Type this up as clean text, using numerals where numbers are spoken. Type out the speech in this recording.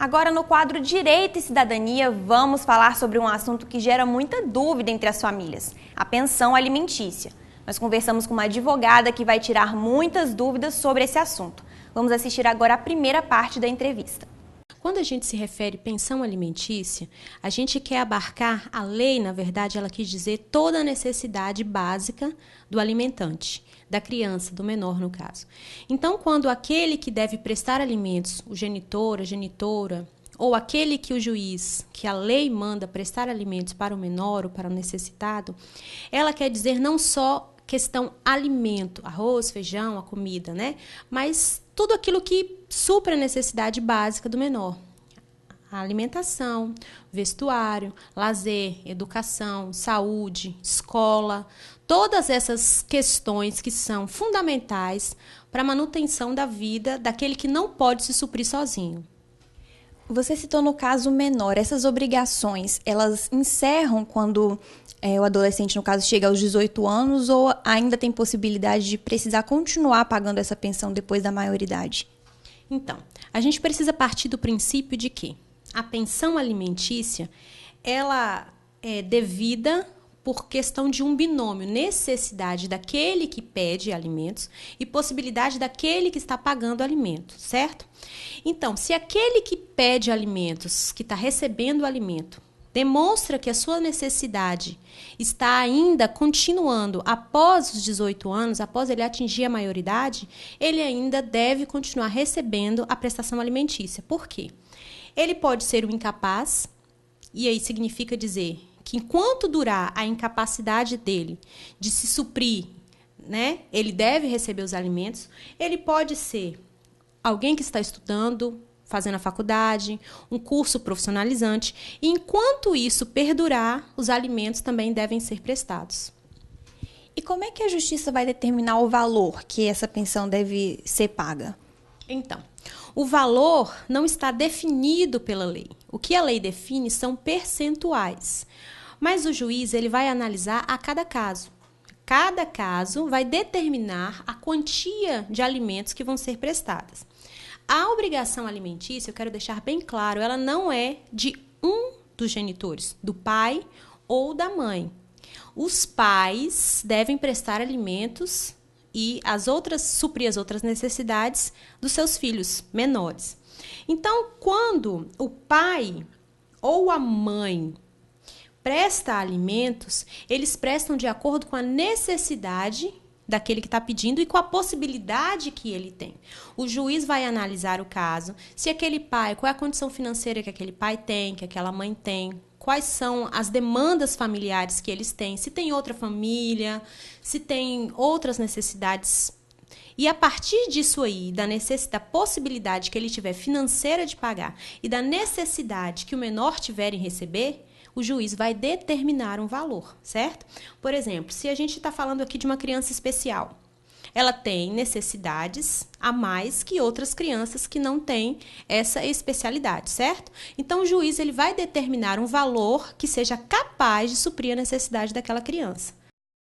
Agora, no quadro Direito e Cidadania, vamos falar sobre um assunto que gera muita dúvida entre as famílias, a pensão alimentícia. Nós conversamos com uma advogada que vai tirar muitas dúvidas sobre esse assunto. Vamos assistir agora a primeira parte da entrevista. Quando a gente se refere à pensão alimentícia, a gente quer abarcar, a lei, na verdade, ela quis dizer toda a necessidade básica do alimentante, da criança, do menor, no caso. Então, quando aquele que deve prestar alimentos, o genitor, a genitora, ou aquele que o juiz, que a lei manda prestar alimentos para o menor ou para o necessitado, ela quer dizer não só questão alimento, arroz, feijão, a comida, né? Mas tudo aquilo que supra a necessidade básica do menor. A alimentação, vestuário, lazer, educação, saúde, escola, todas essas questões que são fundamentais para a manutenção da vida daquele que não pode se suprir sozinho. Você citou no caso menor, essas obrigações, elas encerram quando o adolescente, no caso, chega aos 18 anos ou ainda tem possibilidade de precisar continuar pagando essa pensão depois da maioridade? Então, a gente precisa partir do princípio de que a pensão alimentícia, ela é devida por questão de um binômio, necessidade daquele que pede alimentos e possibilidade daquele que está pagando alimento, certo? Então, se aquele que pede alimentos, que está recebendo o alimento, demonstra que a sua necessidade está ainda continuando após os 18 anos, após ele atingir a maioridade, ele ainda deve continuar recebendo a prestação alimentícia. Por quê? Ele pode ser um incapaz, e aí significa dizer que enquanto durar a incapacidade dele de se suprir, né, ele deve receber os alimentos. Ele pode ser alguém que está estudando, fazendo a faculdade, um curso profissionalizante, e enquanto isso perdurar, os alimentos também devem ser prestados. E como é que a justiça vai determinar o valor que essa pensão deve ser paga? Então, o valor não está definido pela lei. O que a lei define são percentuais. Mas o juiz ele vai analisar a cada caso. Cada caso vai determinar a quantia de alimentos que vão ser prestadas. A obrigação alimentícia, eu quero deixar bem claro, ela não é de um dos genitores, do pai ou da mãe. Os pais devem prestar alimentos e suprir as outras necessidades dos seus filhos menores. Então, quando o pai ou a mãe presta alimentos, eles prestam de acordo com a necessidade daquele que está pedindo e com a possibilidade que ele tem. O juiz vai analisar o caso, se aquele pai, qual é a condição financeira que aquele pai tem, que aquela mãe tem, quais são as demandas familiares que eles têm, se tem outra família, se tem outras necessidades. E a partir disso aí, da possibilidade que ele tiver financeira de pagar e da necessidade que o menor tiver em receber, o juiz vai determinar um valor, certo? Por exemplo, se a gente está falando aqui de uma criança especial, ela tem necessidades a mais que outras crianças que não têm essa especialidade, certo? Então, o juiz ele vai determinar um valor que seja capaz de suprir a necessidade daquela criança.